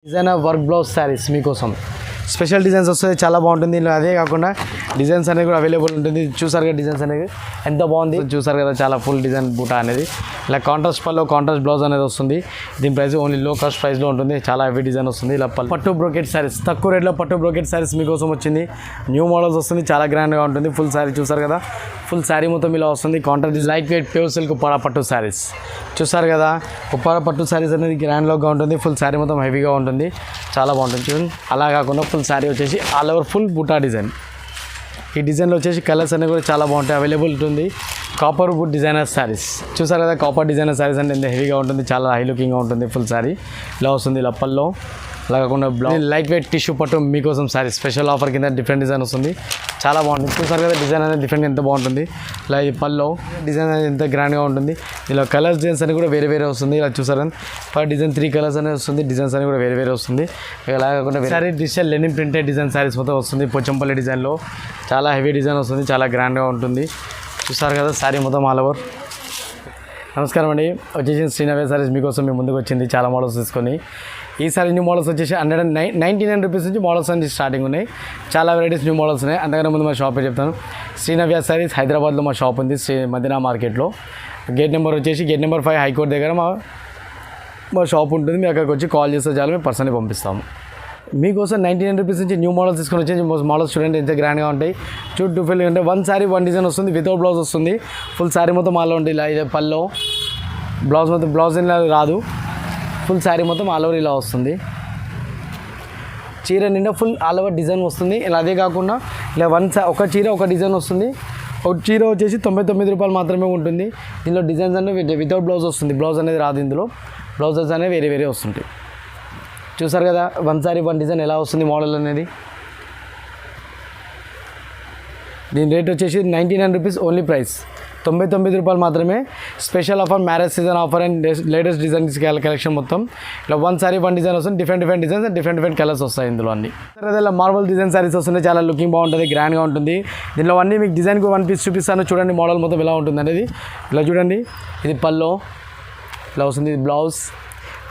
Designer work blouse saris మీకోసం special designs వస్తుంది, చాలా బాగుంటుంది. ఇలా అదే కాకుండా డిజైన్స్ అనేది కూడా అవైలబుల్ ఉంటుంది. చూసారు కదా డిజైన్స్ అనేది ఎంత బాగుంది, చూసారు కదా చాలా ఫుల్ డిజైన్ బూటా అనేది. ఇలా కాంట్రాస్ట్ పల్లో కాంట్రాస్ట్ బ్లౌజ్ అనేది వస్తుంది. దీని ప్రైస్ ఓన్లీ లో కాస్ట్ ప్రైస్లో ఉంటుంది. చాలా హెవీ డిజైన్ వస్తుంది. ఇలా పట్టు బ్రోకెట్ శారీస్, తక్కువ రేట్లో పట్టు బ్రోకెట్ శారీస్ మీకోసం వచ్చింది. న్యూ మోడల్స్ వస్తుంది, చాలా గ్రాండ్గా ఉంటుంది. ఫుల్ శారీ చూసారు కదా, ఫుల్ శారీ మొత్తం ఇలా వస్తుంది. Contrast light weight pure silk Uppada పట్టు శారీస్ చూసారు కదా. ఉప్పాడ పట్టు శారీస్ అనేది గ్రాండ్గా ఉంటుంది. ఫుల్ శారీ మొత్తం హెవీగా ఉంటుంది, చాలా బాగుంటుంది. చూడండి అలా కాకుండా ఫుల్ శారీ వచ్చేసి ఆల్ ఓవర్ ఫుల్ బూటా డిజైన్. ఈ డిజైన్లో వచ్చేసి కలర్స్ అనేవి కూడా చాలా బాగుంటాయి, అవైలబుల్ ఉంటుంది. కాపర్ వుడ్ డిజైనర్ శారీస్ చూసారు కదా. కాపర్ డిజైనర్ శారీస్ అంటే ఎంత హెవీగా ఉంటుంది, చాలా హై లుకింగ్గా ఉంటుంది. ఫుల్ శారీ ఇలా వస్తుంది. ఇలా పల్లో అలా కాకుండా బ్లౌజ్ లైట్ వెయిట్ టిష్యూ పట్టు మీకోసం శారీ స్పెషల్ ఆఫర్ కింద డిఫరెంట్ డిజైన్ వస్తుంది, చాలా బాగుంటుంది. చూసారు కదా డిజైన్ అనేది డిఫరెంట్ ఎంత బాగుంటుంది. ఇలా ఈ పల్లో డిజైన్ అనేది ఎంత గ్రాండ్గా ఉంటుంది. ఇలా కలర్స్ డిజైన్స్ అనేది కూడా వేరే వేరే వస్తుంది. ఇలా చూసారు పర్ డిజైన్ 3 కలర్స్ అనేది వస్తుంది. డిజైన్స్ అనేది కూడా వేరే వేరే వస్తుంది. ఇలా కాకుండా sari digital linen printed design saris మొత్తం వస్తుంది. పోచంపల్లి డిజైన్లో చాలా హెవీ డిజైన్ వస్తుంది, చాలా గ్రాండ్గా ఉంటుంది. చూసారు కదా శారీ మొత్తం ఆల్ ఓవర్. నమస్కారం అండి, వచ్చేసి శ్రీనవ్య శారీస్ మీకోసం మీ ముందుకు వచ్చింది చాలా మోడల్స్ తీసుకొని. ఈసారి న్యూ మోడల్స్ వచ్చేసి 199 రూపీస్ నుంచి మోడల్స్ నుంచి స్టార్టింగ్ ఉన్నాయి. చాలా వెరైటీస్ న్యూ మోడల్స్ ఉన్నాయి. అంతకన్నా ముందు మా షాప్ చెప్తాను. శ్రీనవ్య శారీస్ హైదరాబాద్లో మా షాప్ ఉంది, మదీనా మార్కెట్లో. గేట్ నెంబర్ వచ్చేసి గేట్ నెంబర్ 5 హైకోర్ట్ దగ్గర మా షాప్ ఉంటుంది. మీరు అక్కడికి వచ్చి కాల్ చేస్తే చాలు, మేము పర్సన్ని పంపిస్తాము. మీకోసం 99 రూపీస్ నుంచి న్యూ మోడల్స్ తీసుకొని వచ్చేసి మోడల్స్ చూడండి ఎంత గ్రాండ్గా ఉంటాయి. టూ ఫిల్ అంటే 1 శారీ 1 డిజైన్ వస్తుంది. వితౌట్ బ్లౌజ్ వస్తుంది. ఫుల్ శారీ మొత్తం ఆల్ ఉంటుంది. ఇలా ఇదే పల్లో బ్లౌజ్ మొత్తం బ్లౌజ్ ఇలా రాదు. ఫుల్ శారీ మొత్తం ఆల్ ఓవర్ ఇలా వస్తుంది. చీర నిండా ఫుల్ ఆల్ ఓవర్ డిజైన్ వస్తుంది. ఇలా అదే కాకుండా ఇలా ఒక చీర ఒక డిజైన్ వస్తుంది. ఒక చీర వచ్చేసి 99 రూపాయలు మాత్రమే ఉంటుంది. దీనిలో డిజైన్స్ అనేవి వితౌట్ బ్లౌజ్ వస్తుంది. బ్లౌజ్ అనేది రాదు. ఇందులో బ్లౌజెస్ అనేవి వేరే వేరే వస్తుంటాయి. చూసారు కదా 1 శారీ 1 డిజైన్ ఎలా వస్తుంది మోడల్ అనేది. దీని రేట్ వచ్చేసి 99 రూపీస్ ఓన్లీ ప్రైస్, 99 రూపాయలు మాత్రమే. Special offer, marriage season offer and latest designs collection మొత్తం. ఇలా 1 శారీ 1 డిజైన్ వస్తుంది. Different designs and different colours వస్తాయి ఇందులో అన్ని. ఇలా మార్బల్ డిజైన్ శారీస్ వస్తుంది, చాలా లుకింగ్ బాగుంటుంది, గ్రాండ్గా ఉంటుంది. దీనిలో అన్నీ మీకు డిజైన్కి 1 పీస్ చూపిస్తాను. చూడండి మోడల్ మొత్తం ఎలా ఉంటుంది అనేది. ఇలా చూడండి, ఇది పల్లో ఇలా వస్తుంది, ఇది బ్లౌజ్.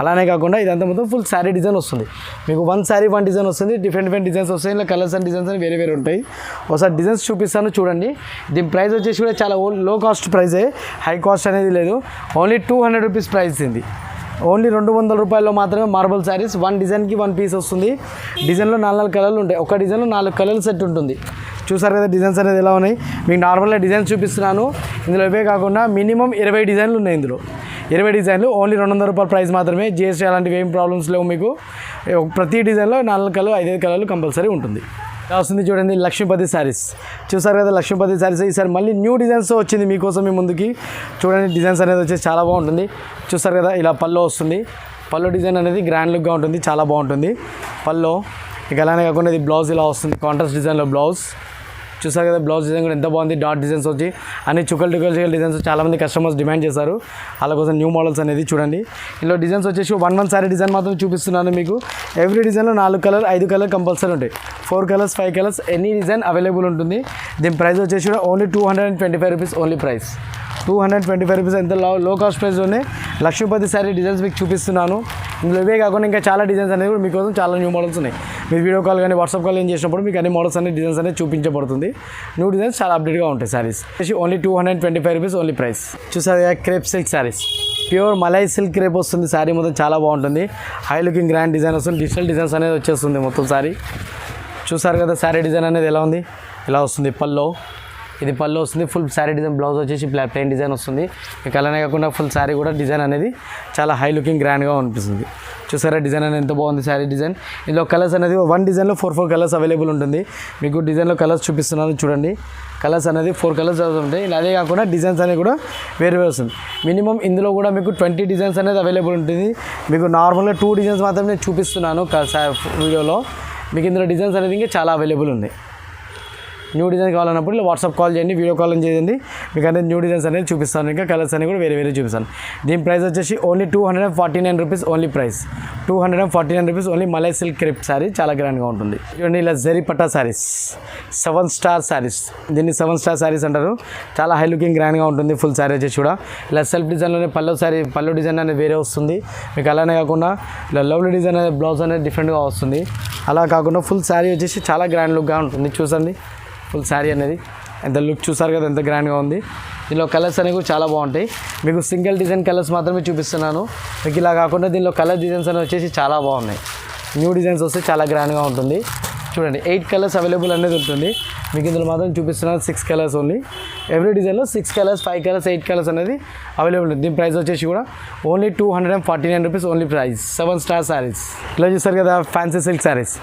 అలానే కాకుండా ఇదంతా మొత్తం ఫుల్ శారీ డిజైన్ వస్తుంది. మీకు 1 శారీ 1 డిజైన్ వస్తుంది. డిఫరెంట్ డిజైన్స్ వస్తాయి. ఇలా కలర్స్ అండ్ డిజైన్స్ అని వేరే వేరే ఉంటాయి. ఒకసారి డిజైన్స్ చూపిస్తాను చూడండి. దీని ప్రైస్ వచ్చేసి కూడా చాలా లో కాస్ట్ ప్రైజే, హై కాస్ట్ అనేది లేదు. ఓన్లీ 200 రూపీస్ ప్రైస్ ఇది. ఓన్లీ 200 రూపాయల్లో మాత్రమే మార్బల్ శారీస్. 1 డిజైన్కి 1 పీస్ వస్తుంది. డిజైన్లో 4 కలర్లు ఉంటాయి. ఒక డిజైన్లో 4 కలర్లు సెట్ ఉంటుంది. చూసారు కదా డిజైన్స్ అనేది ఎలా ఉన్నాయి. మీకు నార్మల్గా డిజైన్స్ చూపిస్తున్నాను. ఇందులో ఇవే కాకుండా మినిమం 20 డిజైన్లు ఉన్నాయి. ఇందులో 20 డిజైన్లు ఓన్లీ 200 రూపాయల ప్రైస్ మాత్రమే. జిఎస్టీ అలాంటివి ఏం ప్రాబ్లమ్స్ లేవు మీకు. ప్రతి డిజైన్లో 4 కలర్లు 5 కలర్లు కంపల్సరీ ఉంటుంది. వస్తుంది చూడండి లక్ష్మీపతి శారీస్. చూసారు కదా లక్ష్మీపతి శారీస్ ఈసారి మళ్ళీ న్యూ డిజైన్స్తో వచ్చింది మీకోసం మీ ముందుకి. చూడండి డిజైన్స్ అనేది వచ్చేసి చాలా బాగుంటుంది. చూసారు కదా ఇలా పల్లో వస్తుంది. పల్లో డిజైన్ అనేది గ్రాండ్ లుక్గా ఉంటుంది, చాలా బాగుంటుంది పల్లో. ఇక అలానే కాకుండా ఇది బ్లౌజ్ ఇలా వస్తుంది, కాంట్రాస్ట్ డిజైన్లో బ్లౌజ్. చూసారు కదా బ్లౌజ్ డిజైన్ కూడా ఎంత బాగుంది. డాట్ డిజైన్స్ వచ్చి అన్ని చుక్కలు డిజైన్స్ చాలామంది కస్టమర్స్ డిమాండ్ చేశారు. వాళ్ళ కోసం న్యూ మోడల్స్ అనేది చూడండి. ఇందులో డిజైన్స్ వచ్చేసి 1 శారీ డిజైన్ మాత్రం చూపిస్తున్నాను మీకు. ఎవ్రీ డిజైన్లో 4 కలర్ 5 కలర్ కంపల్సరీ ఉంటాయి. 4 colours 5 colours any design available ఉంటుంది. దీని ప్రైస్ వచ్చేసి కూడా only 225 rupees only price. 225 rupees ఎంత లో కాస్ట్ ప్రైస్లోనే లక్ష్మీపతి శారీ డిజైన్స్ మీకు చూపిస్తున్నాను. ఇందులో ఇవే కాకుండా ఇంకా చాలా డిజైన్స్ అనేవి కూడా మీకోసం చాలా న్యూ మోడల్స్ ఉన్నాయి. మీరు వీడియో కాల్ కానీ వాట్సాప్ కాల్ ఏం చేసినప్పుడు మీకు అన్ని మోడల్స్ అనే డిజైన్స్ అనేది చూపించబడుతుంది. న్యూ డిజైన్స్ చాలా అప్డేట్గా ఉంటాయి. Saris only 225 rupees only price. చూసారు క్రేప్ సిల్క్ శారీస్, ప్యూర్ మలై సిల్క్ క్రేప్ వస్తుంది. శారీ మొత్తం చాలా బాగుంటుంది, హై లుకింగ్ గ్రాండ్ డిజైన్ వస్తుంది. డిజిటల్ డిజైన్స్ అనేది వచ్చేస్తుంది మొత్తం శారీ. చూసారు కదా శారీ డిజైన్ అనేది ఎలా ఉంది, ఇలా వస్తుంది పల్లో. ఇది పల్లో వస్తుంది. ఫుల్ శారీ డిజైన్ బ్లౌజ్ వచ్చేసి ప్లెయిన్ డిజైన్ వస్తుంది. మీకు అలానే కాకుండా ఫుల్ శారీ కూడా డిజైన్ అనేది చాలా హై లుకింగ్ గ్రాండ్గా అనిపిస్తుంది. చూసారా డిజైన్ అనేది ఎంత బాగుంది శారీ డిజైన్. ఇందులో కలర్స్ అనేది 1 డిజైన్లో 4 కలర్స్ అవైలబుల్ ఉంటుంది. మీకు డిజైన్లో కలర్స్ చూపిస్తున్నాను చూడండి. కలర్స్ అనేది 4 కలర్స్ ఉంటాయి. ఇలా అదే కాకుండా డిజైన్స్ అనేది కూడా వేరే వస్తుంది. మినిమం ఇందులో కూడా మీకు 20 డిజైన్స్ అనేది అవైలబుల్ ఉంటుంది. మీకు నార్మల్గా 2 డిజైన్స్ మాత్రమే నేను చూపిస్తున్నాను వీడియోలో. మీకు ఇందులో డిజైన్స్ అనేది ఇంకా చాలా అవైలబుల్ ఉన్నాయి. న్యూ డిజైన్ కావాలన్నప్పుడు ఇలా వాట్సాప్ కాల్ చేయండి, వీడియో కాల్ చేయండి, మీకు అనేది న్యూ డిజైన్స్ అనేది చూపిస్తాను. ఇంకా కలర్స్ అనేవి కూడా వేరే వేరే చూపిస్తాను. దీని ప్రైస్ వచ్చేసి only 249 rupees only price. 249 rupees only malai silk crepe sari, చాలా గ్రాండ్గా ఉంటుంది. చూడండి ఇలా జరీ పట్టా శారీస్, 7 స్టార్ శారీస్, దీన్ని 7 స్టార్ శారీస్ అంటారు. చాలా హై లుకింగ్ గ్రాండ్గా ఉంటుంది. ఫుల్ శారీ వచ్చేసి కూడా ఇలా సెల్ఫ్ డిజైన్లోనే పళ్ళు డిజైన్ అనేది వేరే వస్తుంది మీకు. అలానే కాకుండా ఇలా లవ్లీ డిజైన్ అనేది బ్లౌజ్ అనేది డిఫరెంట్గా వస్తుంది. అలా కాకుండా ఫుల్ శారీ వచ్చేసి చాలా గ్రాండ్ లుక్గా ఉంటుంది. చూసండి ఫుల్ శారీ అనేది ఎంత లుక్ చూసారు కదా, ఎంత గ్రాండ్గా ఉంది. దీనిలో కలర్స్ అనేవి కూడా చాలా బాగుంటాయి. మీకు సింగిల్ డిజైన్ కలర్స్ మాత్రమే చూపిస్తున్నాను. మీకు ఇలా కాకుండా దీనిలో కలర్ డిజైన్స్ అనేవి వచ్చేసి చాలా బాగున్నాయి. న్యూ డిజైన్స్ వస్తే చాలా గ్రాండ్గా ఉంటుంది. చూడండి 8 కలర్స్ అవైలబుల్ అనేది ఉంటుంది మీకు. ఇందులో మాత్రం చూపిస్తున్నాను 6 కలర్స్ ఓన్లీ. ఎవ్రీ డిజైన్లో 6 కలర్స్, 5 కలర్స్, 8 కలర్స్ అనేది అవైలబుల్ ఉంది. దీని ప్రైస్ వచ్చేసి కూడా only 249 rupees only price. 7 star saris. ఇలా చూస్తారు కదా ఫ్యాన్సీ సిల్క్ శారీస్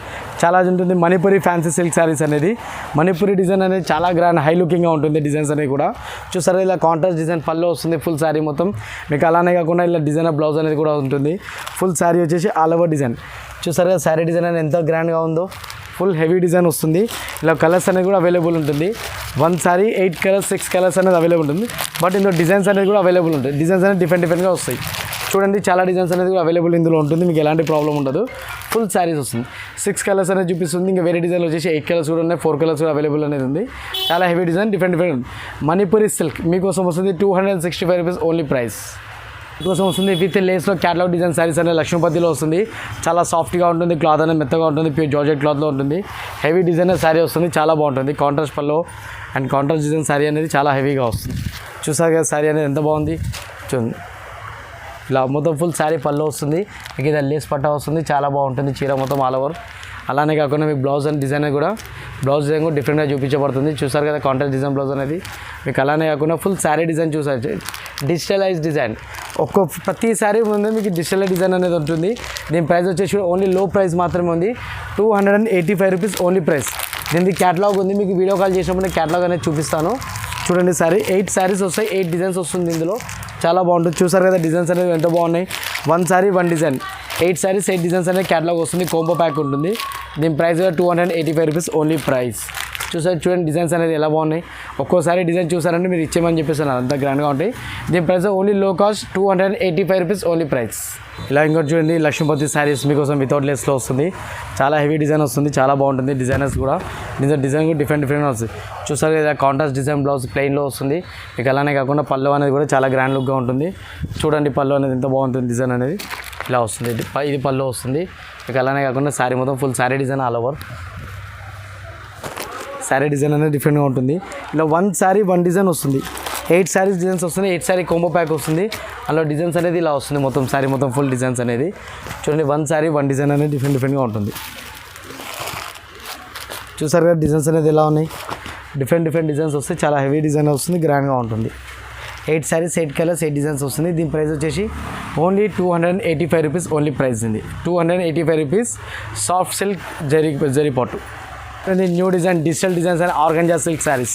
చాలా ఉంటుంది. మణిపురి ఫ్యాన్సీ సిల్క్ శారీస్ అనేది, మణిపురి డిజైన్ అనేది చాలా గ్రాండ్ హై లుకింగ్గా ఉంటుంది. డిజైన్స్ అనేవి కూడా చూసారా, ఇలా కాంట్రాస్ట్ డిజైన్ పళ్ళు వస్తుంది ఫుల్ శారీ మొత్తం మీకు. అలానే కాకుండా ఇలా డిజైన్ బ్లౌజ్ అనేది కూడా ఉంటుంది. ఫుల్ శారీ వచ్చేసి ఆల్ ఓవర్ డిజైన్. చూసారు కదా శారీ డిజైన్ అనేది ఎంత గ్రాండ్గా ఉందో. ఫుల్ హెవీ డిజైన్ వస్తుంది. ఇలా కలర్స్ అనేది కూడా అవైలబుల్ ఉంటుంది. 1 సారీ 8 కలర్స్, 6 కలర్స్ అనేది అవైలబుల్ ఉంటుంది. బట్ ఇందులో డిజైన్స్ అనేది కూడా అవైలబుల్ ఉంటాయి. డిజైన్స్ అనేది డిఫరెంట్గా వస్తాయి. చూడండి చాలా డిజైన్స్ అనేది కూడా అవైలబుల్ ఇందులో ఉంటుంది. మీకు ఎలాంటి ప్రాబ్లం ఉండదు. ఫుల్ శారీస్ వస్తుంది. 6 కలర్స్ అనేది చూపిస్తుంది. ఇంకా వేరే డిజైన్లో వచ్చేసి 8 కలర్స్ కూడా ఉన్నాయి, 4 కలర్స్ కూడా అవైలబుల్ అనేది ఉంది. చాలా heavy design, different Manipuri silk మీకోసం వస్తుంది 265 రూపీస్ ఓన్లీ ప్రైస్. మీకోసం వస్తుంది విత్ లేస్లో క్యాటలాగ్ డిజైన్ శారీస్ అనేది లక్ష్మీపతిలో వస్తుంది. చాలా సాఫ్ట్గా ఉంటుంది, క్లాత్ అనేది మెత్తగా ఉంటుంది, ప్యూర్ జార్జెట్ క్లాత్లో ఉంటుంది. హెవీ డిజైనర్ శారీ వస్తుంది, చాలా బాగుంటుంది. Contrast pallu and contrast design sari అనేది చాలా హెవీగా వస్తుంది. చూసారు కదా శారీ అనేది ఎంత బాగుంది. చూడండి ఇలా మొత్తం ఫుల్ శారీ పళ్ళు వస్తుంది మీకు. ఇది లేస్ పట్టా వస్తుంది, చాలా బాగుంటుంది చీర మొత్తం ఆల్ ఓవర్. అలానే కాకుండా మీకు బ్లౌజ్ అండ్ డిజైన్ కూడా డిఫరెంట్గా చూపించబడుతుంది. చూసారు కదా కాంట్రాస్ట్ డిజైన్ బ్లౌజ్ అనేది మీకు. అలానే కాకుండా ఫుల్ శారీ డిజైన్ చూసారు, డిజిటలైజ్ డిజైన్. ప్రతి శారీ ముందు మీకు డిజిటల్ డిజైన్ అనేది ఉంటుంది. దీని ప్రైస్ వచ్చేసి ఓన్లీ లో ప్రైస్ మాత్రమే ఉంది. 285 రూపీస్ ఓన్లీ ప్రైస్. దీనికి క్యాటలాగ్ ఉంది, మీకు వీడియో కాల్ చేసినప్పుడు నేను క్యాటలాగ్ అనేది చూపిస్తాను. చూడండి శారీ 8 శారీస్ వస్తాయి, 8 డిజైన్స్ వస్తుంది ఇందులో. చాలా బాగుంటుంది. చూసారు కదా డిజైన్స్ అనేవి ఎంత బాగున్నాయి. 1 సారీ 1 డిజైన్, 8 శారీస్ 8 డిజైన్స్ అనేది క్యాటలాగ్ వస్తుంది. కోంబో ప్యాక్ ఉంటుంది. దీని ప్రైస్ 285 రూపీస్ ఓన్లీ ప్రైస్. చూడండి డిజైన్స్ అనేది ఎలా బాగున్నాయి. ఒక్కోసారి డిజైన్ చూసారంటే మీరు ఇచ్చేయమని చెప్పేస్తున్నారు, అంత గ్రాండ్గా ఉంటాయి. దీని ప్రైస్ ఓన్లీ లో కాస్ట్ 285 రూపీస్ ఓన్లీ ప్రైస్. ఇలా ఇంకోటి చూడండి లక్ష్మీపతి శారీస్ మీకోసం వితౌట్ లెస్లో వస్తుంది. చాలా హెవీ డిజైన్ వస్తుంది, చాలా బాగుంటుంది. డిజైనర్స్ కూడా డిజైన్ కూడా డిఫరెంట్గా వస్తుంది. చూసారు కదా కాంట్రాస్ట్ డిజైన్ బ్లౌజ్ ప్లెయిన్లో వస్తుంది మీకు. అలానే కాకుండా పళ్ళు అనేది కూడా చాలా గ్రాండ్ లుక్గా ఉంటుంది. చూడండి పళ్ళు అనేది ఎంత బాగుంటుంది. డిజైన్ అనేది ఇలా వస్తుంది. ఇది పళ్ళు వస్తుంది మీకు. అలానే కాకుండా శారీ మొత్తం full sari design all over. Sari design అనేది డిఫరెంట్గా ఉంటుంది. ఇలా 1 సారీ 1 డిజైన్ వస్తుంది. 8 శారీస్ డిజైన్స్ వస్తుంది. 8 సారీ కోంబో ప్యాక్ వస్తుంది. అందులో డిజైన్స్ అనేది ఇలా వస్తుంది. మొత్తం శారీ మొత్తం ఫుల్ డిజైన్స్ అనేది చూడండి. 1 సారీ 1 డిజైన్ అనేది డిఫరెంట్గా ఉంటుంది. చూసారు కదా డిజైన్స్ అనేది ఎలా ఉన్నాయి. డిఫరెంట్ డిజైన్స్ వస్తే చాలా హెవీ డిజైన్ వస్తుంది, గ్రాండ్గా ఉంటుంది. 8 శారీస్ 8 కలర్స్ 8 డిజైన్స్ వస్తుంది. దీని ప్రైస్ వచ్చేసి ఓన్లీ 285 రూపీస్ ఓన్లీ ప్రైస్ ఉంది. 285 రూపీస్. సాఫ్ట్ సిల్క్ జరీ పాటు న్యూ డిజైన్ డిజిటల్ డిజైన్స్ అని ఆర్గంజా సిల్క్ శారీస్.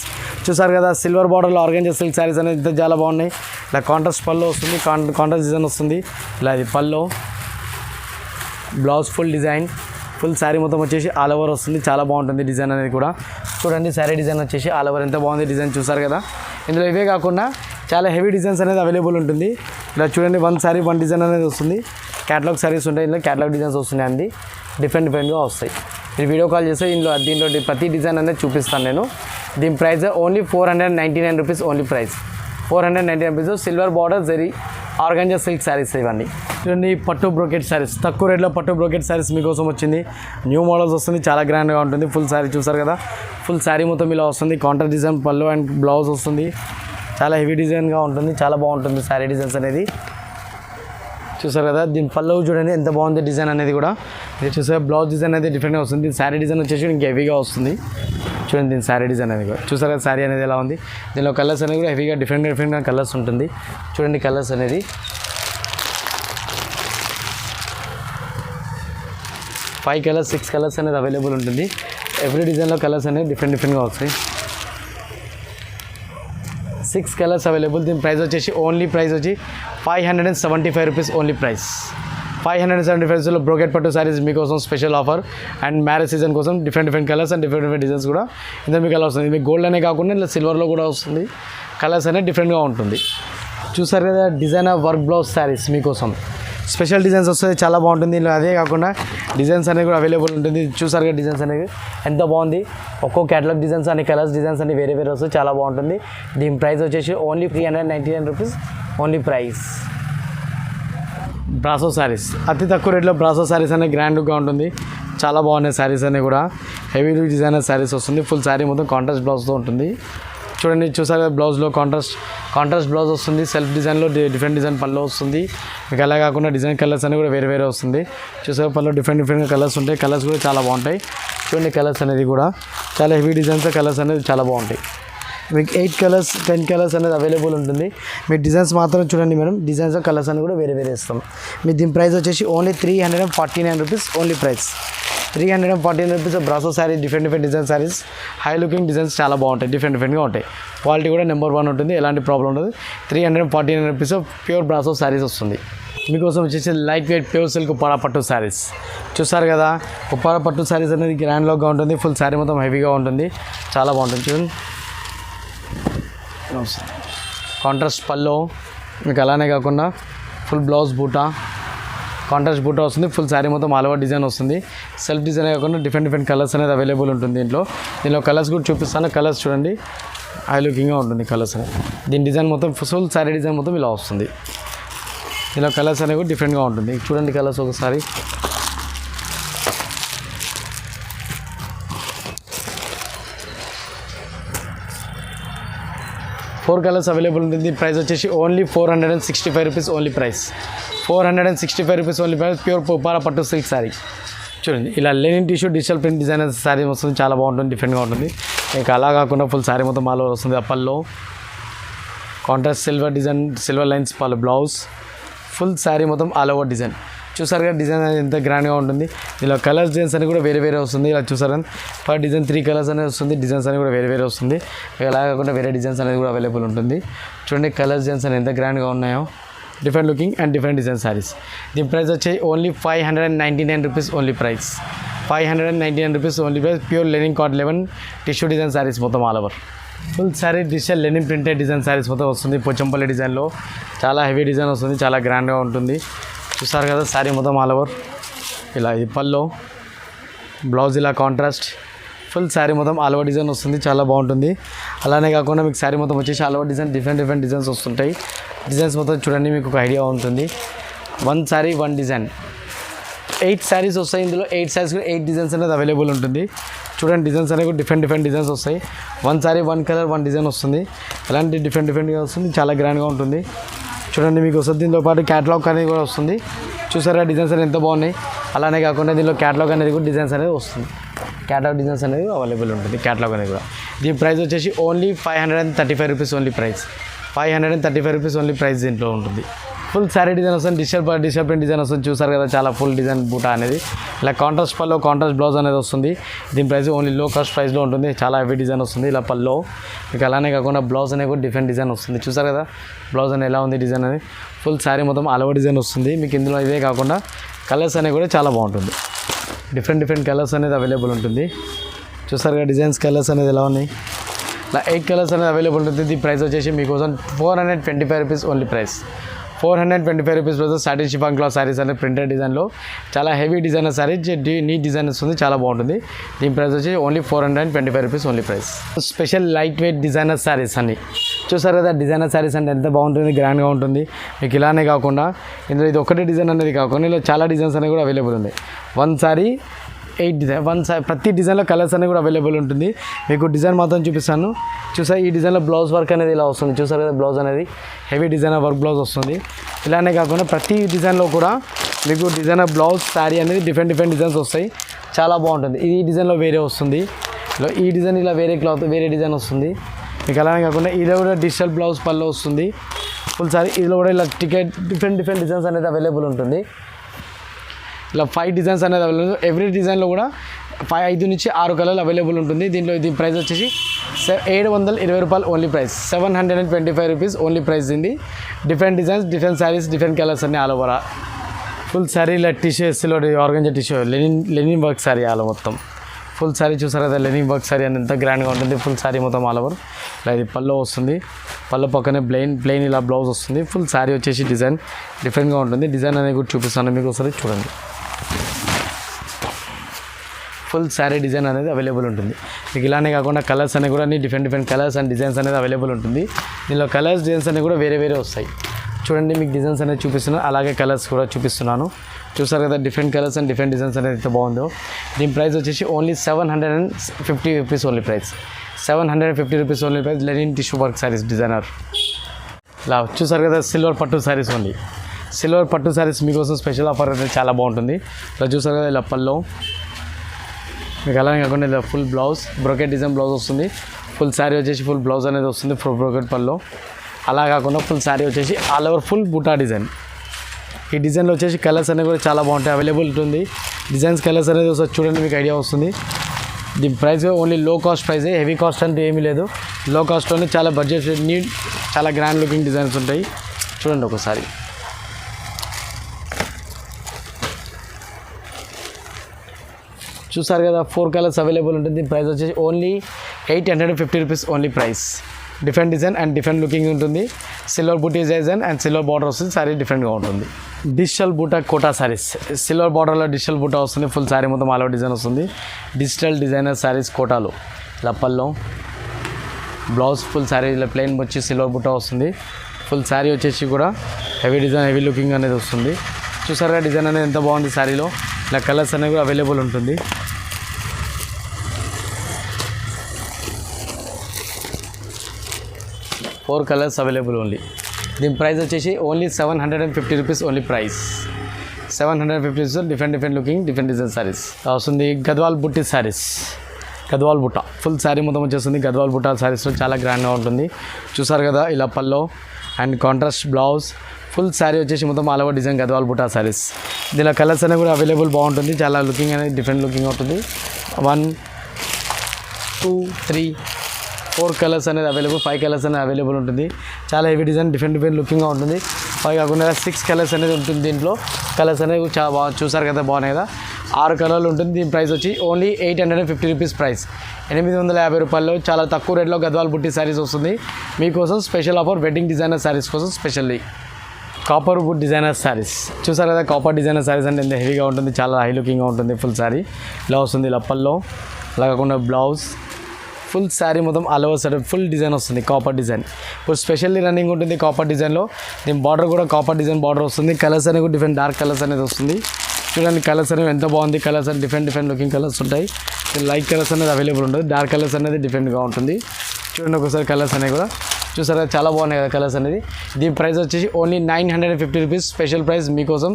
చూసారు కదా సిల్వర్ బార్డర్లో ఆర్గంజా సిల్క్ శారీస్ అనేది ఇంత చాలా బాగున్నాయి. ఇలా కాంట్రాస్ట్ పళ్ళు వస్తుంది, కాంట్రాస్ట్ డిజైన్ వస్తుంది. ఇలా ఇది పళ్ళు, blouse full design, full sari మొత్తం వచ్చేసి ఆల్ ఓవర్ వస్తుంది. చాలా బాగుంటుంది డిజైన్ అనేది కూడా. చూడండి శారీ డిజైన్ వచ్చేసి ఆల్ ఓవర్ ఎంత బాగుంది డిజైన్. చూసారు కదా ఇందులో ఇవే కాకుండా చాలా హెవీ డిజైన్స్ అనేది అవైలబుల్ ఉంటుంది. ఇలా చూడండి 1 సారీ 1 డిజైన్ అనేది వస్తుంది. క్యాటలాగ్ శారీస్ ఉంటాయి, ఇందులో క్యాటలాగ్ డిజైన్స్ వస్తున్నాయి అండి. డిఫరెంట్గా వస్తాయి. మీరు వీడియో కాల్ చేస్తే దీంట్లో ప్రతి డిజైన్ అనేది చూపిస్తాను నేను. దీని price only 499 rupees only price. 499 rupees. Silver border zari organza silk saris ఇవన్నీ. చూడండి పట్టు బ్రోకెట్ శారీస్, తక్కువ రేట్లో పట్టు బ్రోకెట్ శారీస్ మీకోసం వచ్చింది. న్యూ మోడల్స్ వస్తుంది, చాలా గ్రాండ్గా ఉంటుంది. ఫుల్ శారీ చూసారు కదా, ఫుల్ శారీ మొత్తం ఇలా వస్తుంది. కాంట్రాస్ట్ డిజైన్ పళ్ళు అండ్ బ్లౌజ్ వస్తుంది. చాలా హెవీ డిజైన్గా ఉంటుంది, చాలా బాగుంటుంది శారీ డిజైన్స్ అనేది. చూసారు కదా దీని పళ్ళు చూడండి ఎంత బాగుంది డిజైన్ అనేది కూడా. ఇది చూసారు బ్లౌజ్ డిజైన్ అనేది డిఫరెంట్గా వస్తుంది. దీని శారీ డిజైన్ వచ్చేసి ఇంకా హెవీగా వస్తుంది. చూడండి దీని శారీ డిజైన్ అనేది కూడా. చూసారు కదా శారీ అనేది ఎలా ఉంది. దీనిలో కలర్స్ అనేది కూడా హెవీగా డిఫరెంట్గా కలర్స్ ఉంటుంది. చూడండి కలర్స్ అనేది 5 కలర్స్ 6 కలర్స్ అనేది అవైలబుల్ ఉంటుంది. ఎవ్రీ డిజైన్లో కలర్స్ అనేది డిఫరెంట్గా వస్తాయి. 6 కలర్స్ అవైలబుల్. దీని ప్రైస్ వచ్చేసి ఓన్లీ ప్రైస్ వచ్చి 575 రూపీస్ ఓన్లీ ప్రైస్. 575లో బ్రోకెట్ పట్టు సారీస్ మీకోసం special offer and marriage season కోసం different colours and different designs కూడా ఇందులో మీకు అలా వస్తుంది. మీకు గోల్డ్ అనే కాకుండా ఇలా సిల్వర్లో కూడా వస్తుంది. కలర్స్ అనేది డిఫరెంట్గా ఉంటుంది. చూసారు కదా డిజైనర్ వర్క్ బ్లౌజ్ శారీస్ మీకోసం స్పెషల్ డిజైన్స్ వస్తుంది, చాలా బాగుంటుంది. ఇలా అదే కాకుండా డిజైన్స్ అనేది కూడా అవైలబుల్ ఉంటుంది. చూసారు కదా డిజైన్స్ అనేది ఎంత బాగుంది. ఒక్కో క్యాటలాగ్ డిజైన్స్ అని కలర్స్ డిజైన్స్ అన్ని వేరే వేరే వస్తుంది, చాలా బాగుంటుంది. దీని ప్రైస్ వచ్చేసి only 399 rupees only price. Brasso saris అతి తక్కువ రేట్లో బ్రాసో శారీస్ అనేది గ్రాండ్ లుక్గా ఉంటుంది, చాలా బాగున్నాయి శారీస్ అనేవి కూడా. హెవీ డిజైనర్ శారీస్ వస్తుంది. ఫుల్ శారీ మొత్తం కాంట్రాస్ట్ బ్లౌజ్తో ఉంటుంది. చూడండి చూసారు బ్లౌజ్లో కాంట్రాస్ట్ బ్లౌజ్ వస్తుంది. సెల్ఫ్ డిజైన్లో డిఫరెంట్ డిజైన్ పళ్ళు వస్తుంది. మీకు అలా కాకుండా డిజైన్ కలర్స్ అనేవి కూడా వేరే వేరే వస్తుంది. చూసారు పళ్ళు డిఫరెంట్ కలర్స్ ఉంటాయి. కలర్స్ కూడా చాలా బాగుంటాయి. చూడండి కలర్స్ అనేది కూడా చాలా హెవీ డిజైన్స్ కలర్స్ అనేది చాలా బాగుంటాయి. మీకు 8 కలర్స్ 10 కలర్స్ అనేది అవైలబుల్ ఉంటుంది. మీ డిజైన్స్ మాత్రం చూడండి మేడం, డిజైన్స్ కలర్స్ అని కూడా వేరే వేరే ఇస్తాం. మీ దీని ప్రైస్ వచ్చేసి only 349 rupees only price. 349 rupees brasso sari different design saris high looking designs చాలా బాగుంటాయి, డిఫరెంట్గా ఉంటాయి. క్వాలిటీ కూడా నెంబర్ 1 ఉంటుంది, ఎలాంటి ప్రాబ్లం ఉండదు. 349 రూపీస్ ప్యూర్ బ్రాసో శారీస్ వస్తుంది. మీకోసం వచ్చేసి light weight pure silk Uppada పట్టు శారీస్ చూసారు కదా. ఉప్పాడ పట్టు శారీస్ అనేది గ్రాండ్ లుక్గా ఉంటుంది. ఫుల్ శారీ మొత్తం హెవీగా ఉంటుంది, చాలా బాగుంటుంది. చూడండి కాంట్రాస్ట్ పల్లో మీకు అలానే కాకుండా ఫుల్ బ్లౌజ్ బూటా కాంట్రాస్ట్ బూటా వస్తుంది. ఫుల్ శారీ మొత్తం ఆల్ ఓవర్ డిజైన్ వస్తుంది. సెల్ఫ్ డిజైన్ కాకుండా డిఫరెంట్ కలర్స్ అనేది అవైలబుల్ ఉంటుంది. దీనిలో కలర్స్ కూడా చూపిస్తాను. కలర్స్ చూడండి హై లుకింగ్గా ఉంటుంది కలర్స్. దీని డిజైన్ మొత్తం ఫుల్ శారీ డిజైన్ మొత్తం ఇలా వస్తుంది. ఇలా కలర్స్ అనేవి కూడా డిఫరెంట్గా ఉంటుంది. చూడండి కలర్స్ ఒకసారి. ఫోర్ కలర్స్ అవైలబుల్ ఉంటుంది. ప్రైస్ వచ్చేసి only 465 rupees only price. 465 rupees only price. Pure Uppada పట్టు సిల్క్ శారీ చూడండి. ఇలా linen tissue digital print designer sari వస్తుంది, చాలా బాగుంటుంది, డిఫరెంట్గా ఉంటుంది. ఇంకా అలా కాకుండా ఫుల్ శారీ మొత్తం ఆల్ ఓవర్ వస్తుంది. అప్పల్లో contrast silver design silver lines పళ్ళు బ్లౌజ్ ఫుల్ శారీ మొత్తం ఆల్ ఓవర్ డిజైన్ చూసారు కదా. డిజైన్ అనేది ఎంత గ్రాండ్గా ఉంటుంది. ఇలా కలర్స్ డిజైన్స్ అని కూడా వేరే వేరే వస్తుంది. ఇలా చూసారు పర్ డిజైన్ 3 కలర్స్ అనేది వస్తుంది. డిజైన్స్ అనేది కూడా వేరే వేరే వస్తుంది. అలా కాకుండా వేరే డిజైన్స్ అనేది కూడా అవైలబుల్ ఉంటుంది. చూడండి కలర్స్ డిజైన్స్ అనేది ఎంత గ్రాండ్గా ఉన్నాయో, different looking and different design saris. దీని ప్రైస్ వచ్చి only 599 rupees only price. 599 rupees only price. Pure linen కాట్ 11 టిష్యూ డిజైన్ శారీస్ మొత్తం all over full sari digital linen printed design saris మొత్తం వస్తుంది. పోచంపల్లి డిజైన్లో చాలా హెవీ డిజైన్ వస్తుంది, చాలా గ్రాండ్గా ఉంటుంది. చూసారు కదా శారీ మొత్తం ఆల్ ఓవర్ ఇలా. ఇది పల్లో బ్లౌజ్ ఇలా కాంట్రాస్ట్ ఫుల్ శారీ మొత్తం ఆల్ ఓవర్ డిజైన్ వస్తుంది, చాలా బాగుంటుంది. అలానే కాకుండా మీకు శారీ మొత్తం వచ్చేసి all over design different designs వస్తుంటాయి. డిజైన్స్ మొత్తం చూడండి మీకు ఒక ఐడియా ఉంటుంది. 1 శారీ 1 డిజైన్ 8 శారీస్ వస్తాయి. ఇందులో 8 శారీస్ 8 డిజైన్స్ అనేది అవైలబుల్ ఉంటుంది. చూడండి డిజైన్స్ అనేవి డిఫరెంట్ డిజైన్స్ వస్తాయి. 1 శారీ 1 కలర్ 1 డిజైన్ వస్తుంది. అలాంటి డిఫరెంట్గా వస్తుంది, చాలా గ్రాండ్గా ఉంటుంది. చూడండి మీకు వస్తుంది. దీంతో పాటు క్యాటలాగ్ అనేది కూడా వస్తుంది. చూసారా డిజైన్స్ అనేది ఎంత బాగున్నాయి. అలానే కాకుండా దీనిలో క్యాటలాగ్ అనేది కూడా డిజైన్స్ అనేది వస్తుంది. క్యాటలాగ్ డిజైన్స్ అనేది అవైలబుల్ ఉంటుంది. క్యాటలాగ్ అనేది కూడా. దీని ప్రైస్ వచ్చేసి only 535 rupees only price. 535 rupees only price దీంట్లో ఉంటుంది. ఫుల్ శారీ డిజైన్ వస్తుంది. డిజిటల్ ప్రింట్ డిజైన్ వస్తుంది. చూసారు కదా చాలా ఫుల్ డిజైన్ బూటా అనేది. ఇలా కాంట్రాస్ట్ పల్లో కాంట్రాస్ట్ బ్లౌజ్ అనేది వస్తుంది. దీని ప్రైస్ ఓన్లీ లో కాస్ట్ ప్రైస్లో ఉంటుంది. చాలా హెవీ డిజైన్ వస్తుంది. ఇలా పల్లో మీకు అలానే కాకుండా బ్లౌజ్ అనేది కూడా డిఫరెంట్ డిజైన్ వస్తుంది. చూసారు కదా బ్లౌజ్ అనేది ఎలా ఉంది డిజైన్ అనేది. ఫుల్ శారీ మొత్తం ఆల్ ఓవర్ డిజైన్ వస్తుంది. మీకు ఇందులో ఇదే కాకుండా కలర్స్ అనేవి కూడా చాలా బాగుంటుంది. డిఫరెంట్ కలర్స్ అనేది అవైలబుల్ ఉంటుంది. చూసారు కదా డిజైన్స్ కలర్స్ అనేది ఎలా ఉన్నాయి. ఇలా 8 కలర్స్ అనేది అవైలబుల్ ఉంటుంది. దీని ప్రైస్ వచ్చేసి మీకోసం 425 rupees only price. 425 rupees price. Satin chiffon cloth saris అనేది ప్రింటెడ్ డిజైన్లో చాలా heavy designer sari neat design వస్తుంది, చాలా బాగుంటుంది. దీని ప్రైస్ వచ్చి only 425 rupees only price. Special light weight designer saris అన్ని చూసారు కదా. డిజైనర్ శారీస్ అంటే ఎంత బాగుంటుంది, గ్రాండ్గా ఉంటుంది. మీకు ఇలానే కాకుండా ఇందులో ఇది ఒకటే డిజైన్ అనేది కాకుండా ఇలా చాలా డిజైన్స్ అనేవి కూడా అవైలబుల్ ఉంది. 1 శారీ 8 డిజైన్ ప్రతి డిజైన్లో కలర్స్ అనేవి కూడా అవైలబుల్ ఉంటుంది. మీకు డిజైన్ మాత్రం చూపిస్తాను. చూసారు ఈ డిజైన్లో బ్లౌజ్ వర్క్ అనేది ఇలా వస్తుంది. చూసారు కదా బ్లౌజ్ అనేది హెవీ డిజైనర్ వర్క్ బ్లౌజ్ వస్తుంది. ఇలానే కాకుండా ప్రతి డిజైన్లో కూడా మీకు డిజైనర్ బ్లౌజ్ శారీ అనేది డిఫరెంట్ డిజైన్స్ వస్తాయి, చాలా బాగుంటుంది. ఈ డిజైన్లో వేరే వస్తుంది. ఈ డిజైన్ ఇలా వేరే క్లాత్ వేరే డిజైన్ వస్తుంది. మీకు అలానే కాకుండా ఇది కూడా డిజిటల్ బ్లౌజ్ పళ్ళు వస్తుంది. ఫుల్ శారీ ఇదిలో కూడా ఇలా డిఫరెంట్ డిజైన్స్ అనేది అవైలబుల్ ఉంటుంది. ఇలా 5 డిజైన్స్ అనేది అవైలబుల్. ఎవ్రీ డిజైన్లో కూడా 5 నుంచి 6 కలర్లు అవైలబుల్ ఉంటుంది. దీంట్లో దీని ప్రైస్ వచ్చేసి 720 రూపాయలు only price. 725 rupees only price. దీన్ని different designs different saris different colours అన్ని ఆల్ ఓవర్ ఫుల్ శారీ ఇలా టిష్యూ ఎస్సీలో organza tissue linen work sari అలా మొత్తం ఫుల్ శారీ చూసారు కదా లెనిన్ వర్క్ శారీ అని ఎంత గ్రాండ్గా ఉంటుంది ఫుల్ శారీ మొత్తం ఆల్ ఓవర్ ఇలా ఇది పళ్ళు వస్తుంది పళ్ళు పక్కనే ప్లెయిన్ ఇలా బ్లౌజ్ వస్తుంది ఫుల్ శారీ వచ్చేసి డిజైన్ డిఫరెంట్గా ఉంటుంది డిజైన్ అనేది కూడా చూపిస్తాను మీకు ఒకసారి చూడండి ఫుల్ శారీ డిజైన్ అనేది అవైలబుల్ ఉంటుంది మీకు ఇలానే కాకుండా కలర్స్ అనేవి కూడా అన్ని డిఫరెంట్ కలర్స్ అండ్ డిజైన్స్ అనేది అవైలబుల్ ఉంటుంది దీనిలో కలర్స్ డిజైన్స్ అనేవి కూడా వేరే వస్తాయి చూడండి మీకు డిజైన్స్ అనేది చూపిస్తున్నాను అలాగే కలర్స్ కూడా చూపిస్తున్నాను చూసారు కదా different colours and different designs అనేది ఎంత బాగుందో దీని ప్రైస్ వచ్చేసి only 750 rupees only price 750 rupees only price linen tissue work saris designer ఇలా చూసారు కదా సిల్వర్ పట్టు శారీస్ ఓన్లీ సిల్వర్ పట్టు శారీస్ మీకోసం స్పెషల్ ఆఫర్ అనేది చాలా బాగుంటుంది ఇలా చూసారు కదా ఇలా పల్లో మీకు అలానే కాకుండా ఇలా full blouse brocade design blouse వస్తుంది ఫుల్ శారీ వచ్చేసి ఫుల్ బ్లౌజ్ అనేది వస్తుంది ఫుల్ బ్రోకెట్ పల్లో అలా కాకుండా ఫుల్ శారీ వచ్చేసి ఆల్ ఓవర్ ఫుల్ బూటా డిజైన్ ఈ డిజైన్లో వచ్చేసి కలర్స్ అనేవి కూడా చాలా బాగుంటాయి అవైలబుల్ ఉంటుంది డిజైన్స్ కలర్స్ అనేది ఒకసారి చూడండి మీకు ఐడియా వస్తుంది దీని ప్రైస్ ఓన్లీ లో కాస్ట్ ప్రైజే హెవీ కాస్ట్ అంటే ఏమీ లేదు లో కాస్ట్లోనే చాలా బడ్జెట్ నీట్ చాలా గ్రాండ్ లుకింగ్ డిజైన్స్ ఉంటాయి చూడండి ఒకసారి చూసారు కదా 4 కలర్స్ అవైలబుల్ ఉంటుంది దీని ప్రైస్ వచ్చేసి only 850 rupees only price different design and different looking ఉంటుంది సిల్వర్ బూటీ డిజైన్ అండ్ సిల్వర్ బార్డర్ వస్తుంది శారీ డిఫరెంట్గా ఉంటుంది డిజిటల్ బూటా కోటా శారీస్ సిల్వర్ బార్డర్లో డిజిటల్ బూటా వస్తుంది ఫుల్ శారీ మొత్తం ఆల్ ఓవర్ డిజైన్ వస్తుంది డిజిటల్ డిజైనర్ శారీస్ కోటాలో ఇలా పల్లో బ్లౌజ్ ఫుల్ శారీ ఇలా ప్లెయిన్ వచ్చి సిల్వర్ బూటా వస్తుంది ఫుల్ శారీ వచ్చేసి కూడా హెవీ డిజైన్ హెవీ లుకింగ్ అనేది వస్తుంది చూసారుగా డిజైన్ అనేది ఎంత బాగుంది శారీలో ఇలా కలర్స్ అనేవి కూడా అవైలబుల్ ఉంటుంది 4 కలర్స్ అవైలబుల్ ఓన్లీ దీని ప్రైస్ వచ్చేసి only 750 rupees only price 750 rupees different looking different design saris వస్తుంది గద్వాల్ బుట్టి శారీస్ గద్వాల్ బుట్ట ఫుల్ శారీ మొత్తం వచ్చేస్తుంది గద్వాల్ బుట్ట శారీస్లో చాలా గ్రాండ్గా ఉంటుంది చూసారు కదా ఇలా పల్లో and contrast blouse full sari వచ్చేసి మొత్తం all over design Gadwal Butta saris దీనిలో కలర్స్ అనేవి కూడా అవైలబుల్ బాగుంటుంది చాలా లుకింగ్ అనేది డిఫరెంట్ లుకింగ్ ఉంటుంది 1 2 3 4 కలర్స్ అనేది అవైలబుల్ 5 కలర్స్ అనేది అవైలబుల్ ఉంటుంది చాలా హెవీ డిజైన్ డిఫరెంట్ లుకింగ్గా ఉంటుంది 5 కాకుండా 6 కలర్స్ అనేది ఉంటుంది దీంట్లో కలర్స్ అనేవి చాలా బాగా చూసారు కదా బాగున్నాయి కదా 6 కలర్లు ఉంటుంది దీని ప్రైస్ వచ్చి ఓన్లీ 850 రూపీస్ ప్రైస్ 850 రూపాయల్లో చాలా తక్కువ రేట్లో గద్వాల్ బుట్టి శారీస్ వస్తుంది మీకోసం special offer wedding designer saris కోసం specially copper wood designer saris చూసారు కదా కాపర్ డిజైనర్ శారీస్ అంటే ఎంత హెవీగా ఉంటుంది చాలా హై లుకింగ్గా ఉంటుంది ఫుల్ శారీ ఇలా వస్తుంది లప్పల్లో అలా కాకుండా బ్లౌజ్ ఫుల్ శారీ మొత్తం all over side full design వస్తుంది కాపర్ డిజైన్ ఇప్పుడు స్పెషల్లీ రన్నింగ్ ఉంటుంది కాపర్ డిజైన్లో దీని బార్డర్ కూడా కాపర్ డిజైన్ బార్డర్ వస్తుంది కలర్స్ అనేవి కూడా డిఫరెంట్ డార్క్ కలర్స్ అనేది వస్తుంది చూడండి కలర్స్ అనేవి ఎంత బాగుంది కలర్స్ అనేవి డిఫరెంట్ లుకింగ్ కలర్స్ ఉంటాయి లైట్ కలర్స్ అనేది అవైలబుల్ ఉంటుంది డార్క్ కలర్స్ అనేది డిఫరెంట్గా ఉంటుంది చూడండి ఒకసారి కలర్స్ అనేవి కూడా చూసారా చాలా బాగున్నాయి కదా కలర్స్ అనేది దీని ప్రైస్ వచ్చేసి ఓన్లీ 950 రూపీస్ స్పెషల్ ప్రైస్ మీకోసం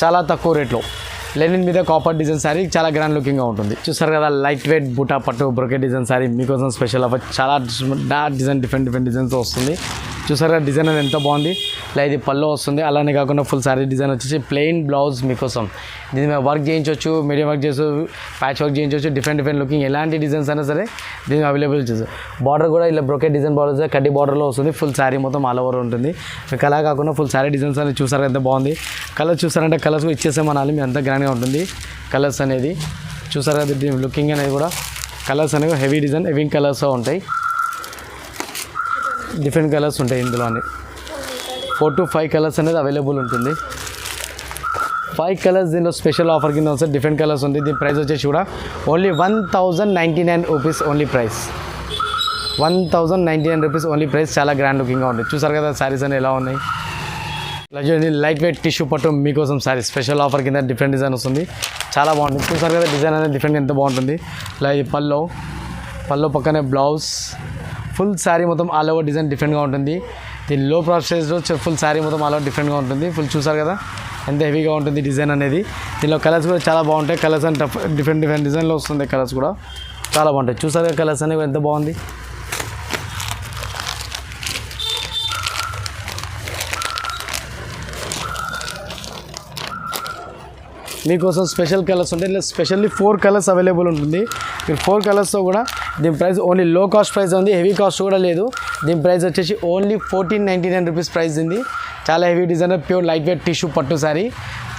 చాలా తక్కువ రేట్లో లెనిన్ మీద కాపర్ డిజైన్ శారీ చాలా గ్రాండ్ లుకింగ్గా ఉంటుంది చూసారు కదా లైట్ వెయిట్ బూటా పట్టు బ్రోకెట్ డిజైన్ శారీ మీకోసం స్పెషల్ ఆఫర్ చాలా డార్క్ డిజైన్ డిఫరెంట్ డిజైన్స్ వస్తుంది చూసారు కదా డిజైన్ అనేది ఎంత బాగుంది ఇలా ఇది పల్లో వస్తుంది అలానే కాకుండా ఫుల్ శారీ డిజైన్ వచ్చేసి ప్లెయిన్ బ్లౌజ్ మీకోసం దీని మీద వర్క్ చేయించవచ్చు మీడియం వర్క్ చేసు ప్యాచ్ వర్క్ చేయించవచ్చు డిఫరెంట్ లుకింగ్ ఎలాంటి డిజైన్స్ అయినా సరే దీన్ని అవైలబుల్ చేస్తారు బార్డర్ కూడా ఇలా బ్రోకెట్ డిజైన్ బార్డర్ కడ్డీ బార్డర్లో వస్తుంది ఫుల్ శారీ మొత్తం ఆల్ ఓవర్ ఉంటుంది మీకు అలా కాకుండా ఫుల్ శారీ డిజైన్స్ అనేది చూసారు ఎంత బాగుంది కలర్ చూసారంటే కలర్స్ కూడా ఇచ్చేసామనాలి మీ అంత గ్రాండ్గా ఉంటుంది కలర్స్ అనేది చూసారు కదా లుకింగ్ అనేది కూడా కలర్స్ అనేవి హెవీ డిజైన్ హెవీ కలర్స్ ఉంటాయి డిఫరెంట్ కలర్స్ ఉంటాయి ఇందులో 4 to 5 కలర్స్ అనేది అవైలబుల్ ఉంటుంది 5 కలర్స్ దీనిలో స్పెషల్ ఆఫర్ కింద వస్తే డిఫరెంట్ కలర్స్ ఉంటుంది దీని ప్రైస్ వచ్చేసి కూడా only 1099 rupees only price 1099 rupees only price చాలా గ్రాండ్ లుకింగ్గా ఉంటుంది చూసారు కదా శారీస్ అనేవి ఎలా ఉన్నాయి ఇలా చూడండి లైట్ వెయిట్ టిష్యూ పట్టు మీకోసం శారీ స్పెషల్ ఆఫర్ కింద డిఫరెంట్ డిజైన్ వస్తుంది చాలా బాగుంటుంది చూసారు కదా డిజైన్ అనేది డిఫరెంట్ ఎంత బాగుంటుంది ఇలా ఈ పల్లో పక్కనే బ్లౌజ్ ఫుల్ శారీ మొత్తం ఆల్ ఓవర్ డిజైన్ డిఫరెంట్గా ఉంటుంది దీని లో ప్రాసెస్లో ఫుల్ శారీ మొత్తం ఆల్ ఓవర్ డిఫరెంట్గా ఉంటుంది ఫుల్ చూసారు కదా ఎంత హెవీగా ఉంటుంది డిజైన్ అనేది దీనిలో కలర్స్ కూడా చాలా బాగుంటాయి కలర్స్ అండ్ డిఫరెంట్ డిజైన్లో వస్తుంది కలర్స్ కూడా చాలా బాగుంటాయి చూసారు కదా కలర్స్ అనేవి ఎంత బాగుంది మీకోసం స్పెషల్ కలర్స్ ఉంటాయి ఇలా స్పెషల్లీ 4 కలర్స్ అవైలబుల్ ఉంటుంది మీరు 4 కలర్స్తో కూడా దీని ప్రైస్ ఓన్లీ లో కాస్ట్ ప్రైస్ ఉంది హెవీ కాస్ట్ కూడా లేదు దీని ప్రైస్ వచ్చేసి ఓన్లీ 1499 రూపీస్ ప్రైస్ ఉంది చాలా heavy designer pure light weight tissue పట్టు శారీ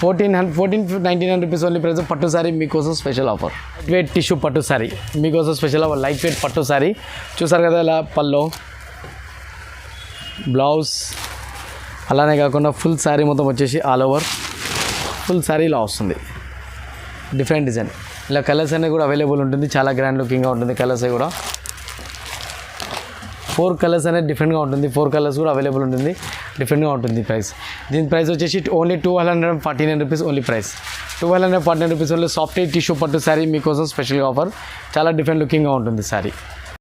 1499 రూపీస్ ఓన్లీ ప్రైస్ పట్టు సారీ మీకోసం special offer. Light weight tissue పట్టు సారీ మీకోసం స్పెషల్ ఆఫర్. లైట్ వెయిట్ పట్టు సారీ చూసారు కదా, ఇలా పల్లో బ్లౌజ్, అలానే కాకుండా ఫుల్ శారీ మొత్తం వచ్చేసి ఆల్ ఓవర్ ఫుల్ శారీ ఇలా వస్తుంది. డిఫరెంట్ డిజైన్, ఇలా కలర్స్ అనేవి కూడా అవైలబుల్ ఉంటుంది. చాలా గ్రాండ్ లుకింగ్గా ఉంటుంది. కలర్స్ కూడా 4 కలర్స్ అనేది డిఫరెంట్గా ఉంటుంది. 4 కలర్స్ కూడా అవైలబుల్ ఉంటుంది. డిఫరెంట్గా ఉంటుంది ప్రైస్. దీని ప్రైస్ వచ్చేసి only 249 rupees only price. 249 rupees only soft tissue పట్టు శారీ మీకోసం స్పెషల్గా ఆఫర్. చాలా డిఫరెంట్ లుకింగ్గా ఉంటుంది శారీ.